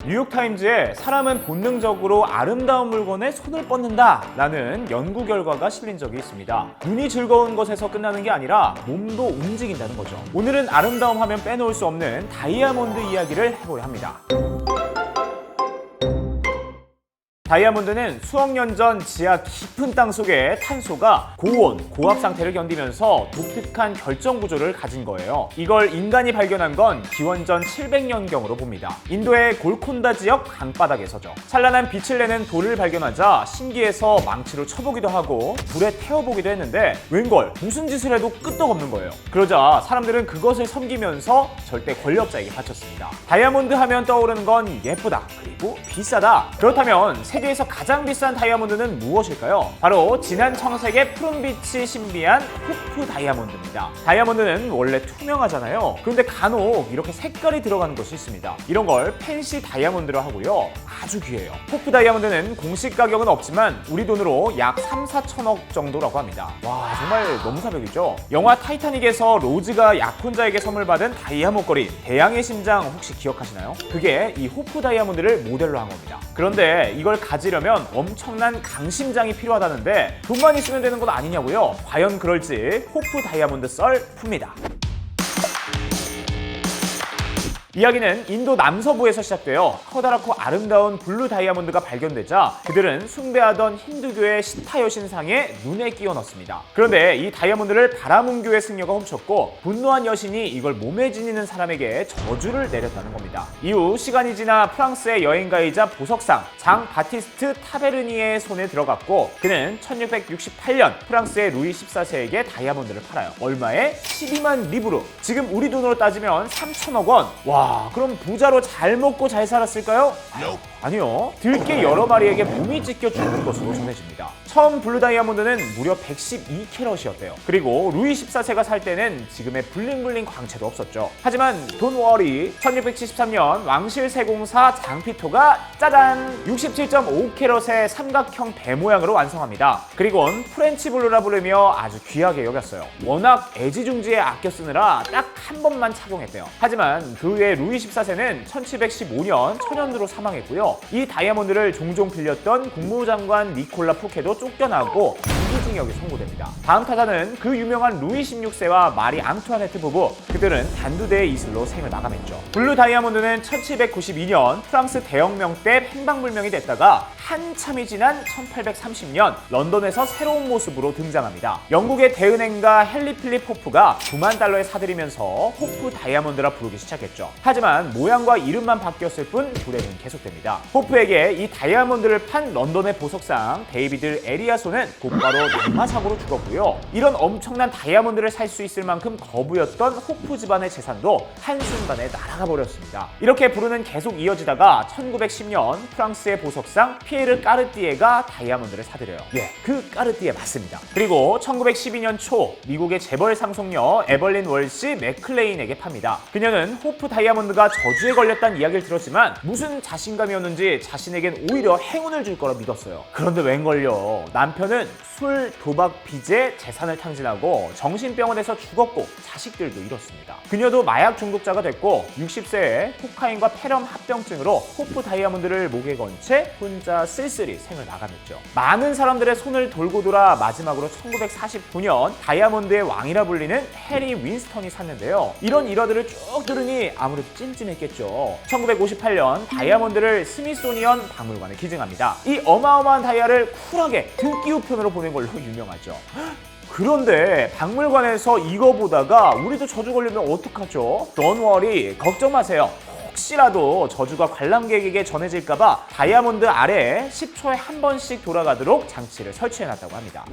뉴욕타임즈에 사람은 본능적으로 아름다운 물건에 손을 뻗는다 라는 연구 결과가 실린 적이 있습니다. 눈이 즐거운 것에서 끝나는 게 아니라 몸도 움직인다는 거죠. 오늘은 아름다움 하면 빼놓을 수 없는 다이아몬드 이야기를 해보려 합니다. 다이아몬드는 수억 년 전 지하 깊은 땅 속에 탄소가 고온, 고압 상태를 견디면서 독특한 결정 구조를 가진 거예요. 이걸 인간이 발견한 건 기원전 700년경으로 봅니다. 인도의 골콘다 지역 강바닥에서죠. 찬란한 빛을 내는 돌을 발견하자 신기해서 망치로 쳐보기도 하고 불에 태워보기도 했는데 웬걸 무슨 짓을 해도 끄떡없는 거예요. 그러자 사람들은 그것을 섬기면서 절대 권력자에게 바쳤습니다. 다이아몬드 하면 떠오르는 건 예쁘다, 그리고 비싸다. 그렇다면 세계에서 가장 비싼 다이아몬드는 무엇일까요? 바로 진한 청색의 푸른빛이 신비한 호프 다이아몬드입니다. 다이아몬드는 원래 투명하잖아요. 그런데 간혹 이렇게 색깔이 들어가는 것이 있습니다. 이런 걸 펜시 다이아몬드라 하고요. 아주 귀해요. 호프 다이아몬드는 공식 가격은 없지만 우리 돈으로 약 3, 4천억 정도라고 합니다. 와, 정말 너무 사벽이죠? 영화 타이타닉에서 로즈가 약혼자에게 선물 받은 다이아 목걸이, 대양의 심장 혹시 기억하시나요? 그게 이 호프 다이아몬드를 모델로 한 겁니다. 그런데 이걸 가지려면 엄청난 강심장이 필요하다는데 돈만 있으면 되는 건 아니냐고요? 과연 그럴지 호프 다이아몬드 썰 풉니다. 이야기는 인도 남서부에서 시작되어 커다랗고 아름다운 블루 다이아몬드가 발견되자 그들은 숭배하던 힌두교의 시타 여신상에 눈에 끼워 넣습니다. 그런데 이 다이아몬드를 바라문교의 승려가 훔쳤고 분노한 여신이 이걸 몸에 지니는 사람에게 저주를 내렸다는 겁니다. 이후 시간이 지나 프랑스의 여행가이자 보석상 장 바티스트 타베르니의 손에 들어갔고 그는 1668년 프랑스의 루이 14세에게 다이아몬드를 팔아요. 얼마에? 12만 리브르. 지금 우리 돈으로 따지면 3천억 원. 와, 그럼 부자로 잘 먹고 잘 살았을까요? 아니요. 들개 여러 마리에게 몸이 찢겨 죽은 것으로 전해집니다. 처음 블루 다이아몬드는 무려 112캐럿이었대요. 그리고 루이 14세가 살 때는 지금의 블링블링 광채도 없었죠. 하지만 Don't worry. 1673년 왕실 세공사 장피토가 짜잔! 67.5캐럿의 삼각형 배 모양으로 완성합니다. 그리곤 프렌치 블루라 부르며 아주 귀하게 여겼어요. 워낙 애지중지에 아껴 쓰느라 딱 한 번만 착용했대요. 하지만 그 후에 루이 14세는 1715년 천연으로 사망했고요. 이 다이아몬드를 종종 빌렸던 국무장관 니콜라 푸케도 쫓겨나고 무기징역에 선고됩니다. 다음 타자는 그 유명한 루이 16세와 마리 앙투아네트 부부. 그들은 단두대의 이슬로 생을 마감했죠. 블루 다이아몬드는 1792년 프랑스 대혁명 때 행방불명이 됐다가 한참이 지난 1830년 런던에서 새로운 모습으로 등장합니다. 영국의 대은행가 헨리 필립 호프가 9만 달러에 사들이면서 호프 다이아몬드라 부르기 시작했죠. 하지만 모양과 이름만 바뀌었을 뿐 불행은 계속됩니다. 호프에게 이 다이아몬드를 판 런던의 보석상 데이비드 에리아소는 곧바로 낙마사고로 죽었고요. 이런 엄청난 다이아몬드를 살 수 있을 만큼 거부였던 호프 집안의 재산도 한순간에 날아가 버렸습니다. 이렇게 부르는 계속 이어지다가 1910년 프랑스의 보석상 피에르 까르띠에가 다이아몬드를 사들여요. 예, 그 까르띠에 맞습니다. 그리고 1912년 초 미국의 재벌 상속녀 에벌린 월시 맥클레인에게 팝니다. 그녀는 호프 다이아몬드가 저주에 걸렸다는 이야기를 들었지만 무슨 자신감이었는지 자신에겐 오히려 행운을 줄 거라 믿었어요. 그런데 웬걸요? 남편은 술, 도박, 빚에 재산을 탕진하고 정신병원에서 죽었고 자식들도 잃었습니다. 그녀도 마약 중독자가 됐고 60세에 코카인과 폐렴 합병증으로 호프 다이아몬드를 목에 건 채 혼자 쓸쓸히 생을 마감했죠. 많은 사람들의 손을 돌고 돌아 마지막으로 1949년 다이아몬드의 왕이라 불리는 해리 윈스턴이 샀는데요. 이런 일화들을 쭉 들으니 아무래도 찜찜했겠죠. 1958년 다이아몬드를 스미소니언 박물관에 기증합니다. 이 어마어마한 다이아를 쿨하게 등기 우편으로 보낸 걸로 유명하죠. 그런데 박물관에서 이거 보다가 우리도 저주 걸리면 어떡하죠? Don't worry, 걱정 마세요. 혹시라도 저주가 관람객에게 전해질까봐 다이아몬드 아래에 10초에 한 번씩 돌아가도록 장치를 설치해놨다고 합니다.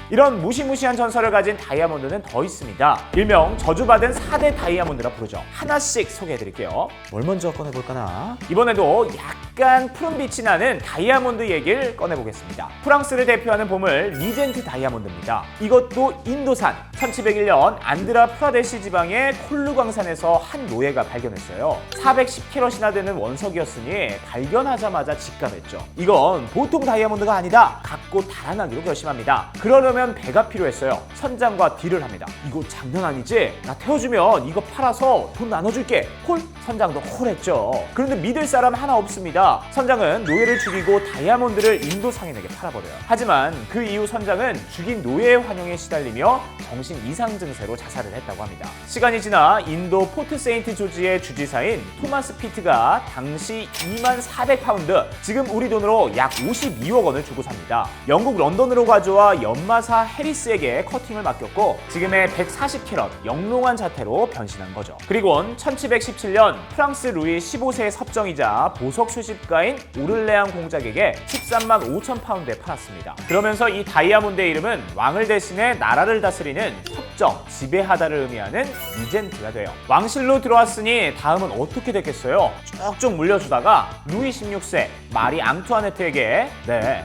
이런 무시무시한 전설을 가진 다이아몬드는 더 있습니다. 일명 저주받은 4대 다이아몬드라 부르죠. 하나씩 소개해드릴게요. 뭘 먼저 꺼내볼까나? 이번에도 약간 푸른빛이 나는 다이아몬드 얘기를 꺼내보겠습니다. 프랑스를 대표하는 보물 리젠트 다이아몬드입니다. 이것도 인도산. 1701년 안드라 프라데시 지방의 콜루 광산에서 한 노예가 발견했어요. 410캐럿이나 되는 원석이었으니 발견하자마자 직감했죠. 이건 보통 다이아몬드가 아니다. 갖고 달아나기로 결심합니다. 그러려면 그러려면 배가 필요했어요. 선장과 딜을 합니다. 이거 장난 아니지? 나 태워주면 이거 팔아서 돈 나눠줄게. 콜? 선장도 콜했죠. 그런데 믿을 사람 하나 없습니다. 선장은 노예를 죽이고 다이아몬드를 인도 상인에게 팔아버려요. 하지만 그 이후 선장은 죽인 노예의 환영에 시달리며 정신 이상 증세로 자살을 했다고 합니다. 시간이 지나 인도 포트 세인트 조지의 주지사인 토마스 피트가 당시 24,000파운드, 지금 우리 돈으로 약 52억 원을 주고 삽니다. 영국 런던으로 가져와 연마사 해리스에게 커팅을 맡겼고 지금의 140캐럿 영롱한 자태로 변신한 거죠. 그리고는 1717년 프랑스 루이 15세의 섭정이자 보석 수집가인 오를레앙 공작에게 13만 5천 파운드에 팔았습니다. 그러면서 이 다이아몬드의 이름은 왕을 대신해 나라를 다스리는 협정, 지배하다를 의미하는 리젠트가 돼요. 왕실로 들어왔으니 다음은 어떻게 됐겠어요? 쭉쭉 물려주다가 루이 16세 마리 앙투아네트에게,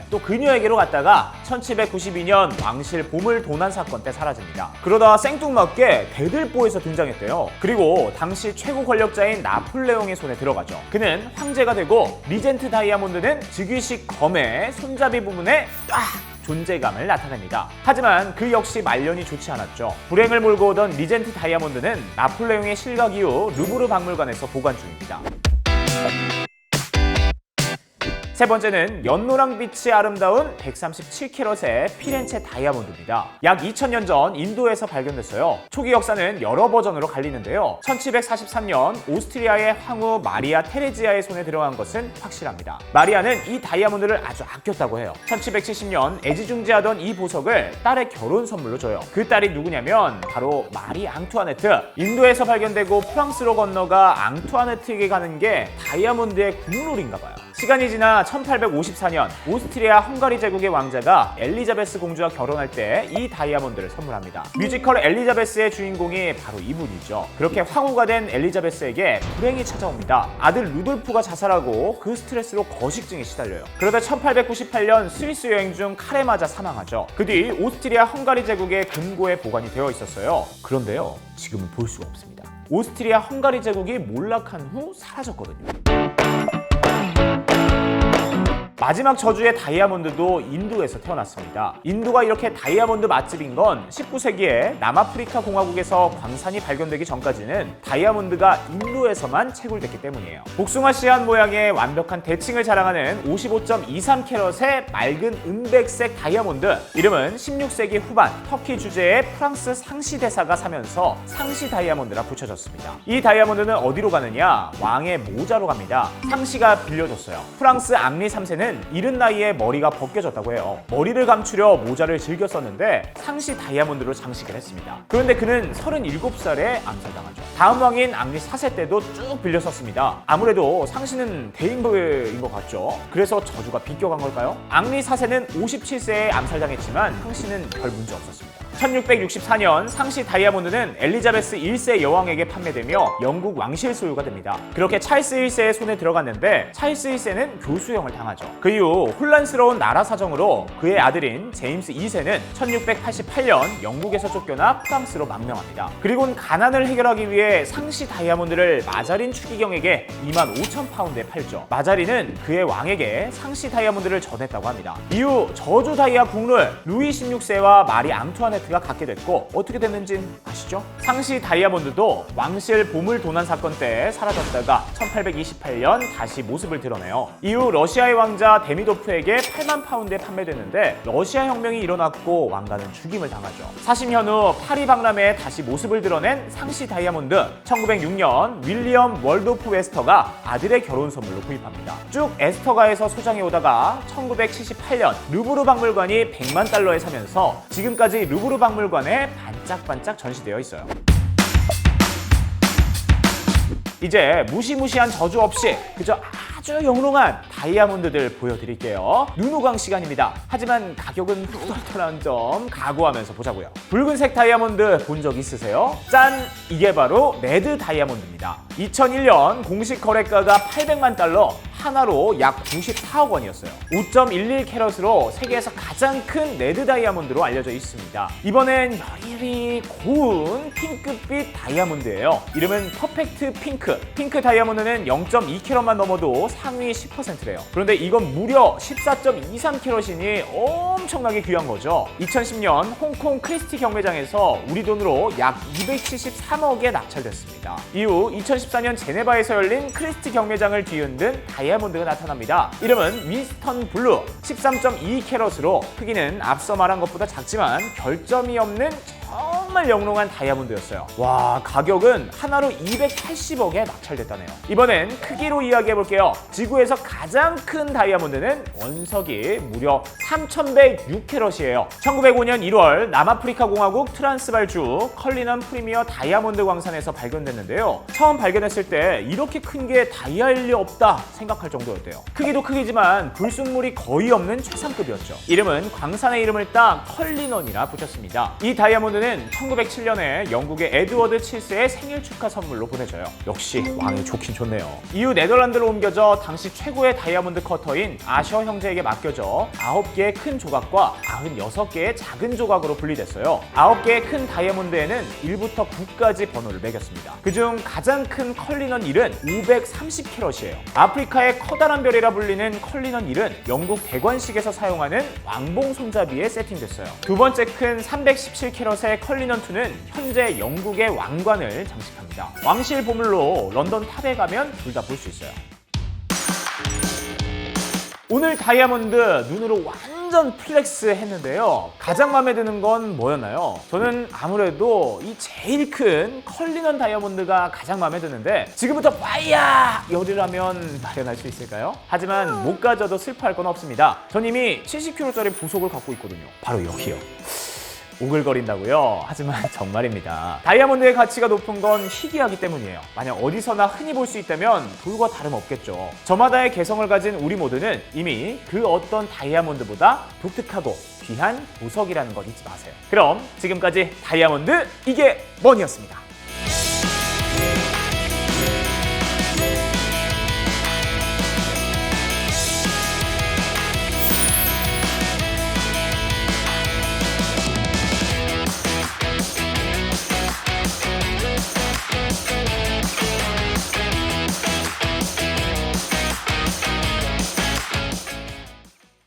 또 그녀에게로 갔다가 1792년 왕실 보물 도난 사건 때 사라집니다. 그러다 생뚱맞게 대들보에서 등장했대요. 그리고 당시 최고 권력자인 나폴레옹의 손에 들어가죠. 그는 황제가 되고 리젠트 다이아몬드는 즉위식 검의 손잡이 부분에 존재감을 나타냅니다. 하지만 그 역시 말년이 좋지 않았죠. 불행을 몰고 오던 리젠트 다이아몬드는 나폴레옹의 실각 이후 루브르 박물관에서 보관 중입니다. 세 번째는 연노랑빛이 아름다운 137캐럿의 피렌체 다이아몬드입니다. 약 2000년 전 인도에서 발견됐어요. 초기 역사는 여러 버전으로 갈리는데요. 1743년 오스트리아의 황후 마리아 테레지아의 손에 들어간 것은 확실합니다. 마리아는 이 다이아몬드를 아주 아꼈다고 해요. 1770년 애지중지하던 이 보석을 딸의 결혼 선물로 줘요. 그 딸이 누구냐면 바로 마리 앙투아네트. 인도에서 발견되고 프랑스로 건너가 앙투아네트에게 가는 게 다이아몬드의 국룰인가 봐요. 시간이 지나 1854년 오스트리아 헝가리 제국의 왕자가 엘리자베스 공주와 결혼할 때 이 다이아몬드를 선물합니다. 뮤지컬 엘리자베스의 주인공이 바로 이분이죠. 그렇게 황후가 된 엘리자베스에게 불행이 찾아옵니다. 아들 루돌프가 자살하고 그 스트레스로 거식증에 시달려요. 그러다 1898년 스위스 여행 중 칼에 맞아 사망하죠. 그 뒤 오스트리아 헝가리 제국의 금고에 보관이 되어 있었어요. 그런데요, 지금은 볼 수가 없습니다. 오스트리아 헝가리 제국이 몰락한 후 사라졌거든요. 마지막 저주의 다이아몬드도 인도에서 태어났습니다. 인도가 이렇게 다이아몬드 맛집인 건 19세기에 남아프리카 공화국에서 광산이 발견되기 전까지는 다이아몬드가 인도에서만 채굴됐기 때문이에요. 복숭아 씨앗 모양의 완벽한 대칭을 자랑하는 55.23캐럿의 맑은 은백색 다이아몬드, 이름은 16세기 후반 터키 주재의 프랑스 상시 대사가 사면서 상시 다이아몬드라 붙여졌습니다. 이 다이아몬드는 어디로 가느냐? 왕의 모자로 갑니다. 상시가 빌려줬어요. 프랑스 앙리 3세는 이른 나이에 머리가 벗겨졌다고 해요. 머리를 감추려 모자를 즐겨 썼는데 상시 다이아몬드로 장식을 했습니다. 그런데 그는 37살에 암살당하죠. 다음 왕인 앙리 4세 때도 쭉 빌려 썼습니다. 아무래도 상시는 대인배인 것 같죠. 그래서 저주가 비껴간 걸까요? 앙리 4세는 57세에 암살당했지만 상시는 별 문제 없었습니다. 1664년 상시 다이아몬드는 엘리자베스 1세 여왕에게 판매되며 영국 왕실 소유가 됩니다. 그렇게 찰스 1세의 손에 들어갔는데 찰스 1세는 교수형을 당하죠. 그 이후 혼란스러운 나라 사정으로 그의 아들인 제임스 2세는 1688년 영국에서 쫓겨나 프랑스로 망명합니다. 그리고는 가난을 해결하기 위해 상시 다이아몬드를 마자린 추기경에게 25,000파운드에 팔죠. 마자린은 그의 왕에게 상시 다이아몬드를 전했다고 합니다. 이후 저주 다이아 국룰 루이 16세와 마리 앙투아네트가 갖게 됐고, 어떻게 됐는진 아시죠? 상시 다이아몬드도 왕실 보물 도난 사건 때 사라졌다가 1828년 다시 모습을 드러내요. 이후 러시아의 왕자 데미도프에게 8만 파운드에 판매됐는데 러시아 혁명이 일어났고 왕가는 죽임을 당하죠. 사심현 후 파리 박람회에 다시 모습을 드러낸 상시 다이아몬드, 1906년 윌리엄 월도프 웨스터가 아들의 결혼 선물로 구입합니다. 쭉 에스터가에서 소장해 오다가 1978년 루브르 박물관이 100만 달러에 사면서 지금까지 루브르 박물관에 반짝반짝 전시되어 있어요. 이제 무시무시한 저주 없이 그저 아주 영롱한 다이아몬드들 보여드릴게요. 눈호강 시간입니다. 하지만 가격은 후덜덜한 점 각오하면서 보자고요. 붉은색 다이아몬드 본 적 있으세요? 짠! 이게 바로 레드 다이아몬드입니다. 2001년 공식 거래가가 800만 달러, 하나로 약 94억 원이었어요. 5.11캐럿으로 세계에서 가장 큰 레드 다이아몬드로 알려져 있습니다. 이번엔 열일이 고운 핑크빛 다이아몬드예요. 이름은 퍼펙트 핑크. 핑크 다이아몬드는 0.2캐럿만 넘어도 상위 10%래요. 그런데 이건 무려 14.23캐럿이니 엄청나게 귀한 거죠. 2010년 홍콩 크리스티 경매장에서 우리 돈으로 약 273억에 낙찰됐습니다. 이후 2014년 제네바에서 열린 크리스티 경매장을 뒤흔든 다이아몬드가 나타납니다. 이름은 윈스턴 블루. 13.2캐럿으로 크기는 앞서 말한 것보다 작지만 결점이 없는 정말 영롱한 다이아몬드였어요. 와, 가격은 하나로 280억에 낙찰됐다네요. 이번엔 크기로 이야기해볼게요. 지구에서 가장 큰 다이아몬드는 원석이 무려 3106캐럿이에요. 1905년 1월 남아프리카 공화국 트란스발주 컬리넌 프리미어 다이아몬드 광산에서 발견됐는데요. 처음 발견했을 때 이렇게 큰 게 다이아일 리 없다 생각할 정도였대요. 크기도 크기지만 불순물이 거의 없는 최상급이었죠. 이름은 광산의 이름을 따 컬리넌이라 붙였습니다. 이 다이아몬드는 1907년에 영국의 에드워드 7세의 생일 축하 선물로 보내져요. 역시 왕이 좋긴 좋네요. 이후 네덜란드로 옮겨져 당시 최고의 다이아몬드 커터인 아셔 형제에게 맡겨져 9개의 큰 조각과 96개의 작은 조각으로 분리됐어요. 9개의 큰 다이아몬드에는 1부터 9까지 번호를 매겼습니다. 그중 가장 큰 컬리넌 1은 530캐럿이에요. 아프리카의 커다란 별이라 불리는 컬리넌 1은 영국 대관식에서 사용하는 왕봉 손잡이에 세팅됐어요. 두 번째 큰 317캐럿의 컬리넌 2는 현재 영국의 왕관을 장식합니다. 왕실 보물로 런던 탑에 가면 둘 다 볼 수 있어요. 오늘 다이아몬드 눈으로 완전 플렉스 했는데요. 가장 마음에 드는 건 뭐였나요? 저는 아무래도 이 제일 큰 컬리넌 다이아몬드가 가장 마음에 드는데 지금부터 파이어! 열이라면 마련할 수 있을까요? 하지만 못 가져도 슬퍼할 건 없습니다. 전 이미 70kg짜리 보석을 갖고 있거든요. 바로 여기요. 오글거린다고요? 하지만 정말입니다. 다이아몬드의 가치가 높은 건 희귀하기 때문이에요. 만약 어디서나 흔히 볼 수 있다면 돌과 다름없겠죠. 저마다의 개성을 가진 우리 모두는 이미 그 어떤 다이아몬드보다 독특하고 귀한 보석이라는 것 잊지 마세요. 그럼 지금까지 다이아몬드 이게 뭐니였습니다.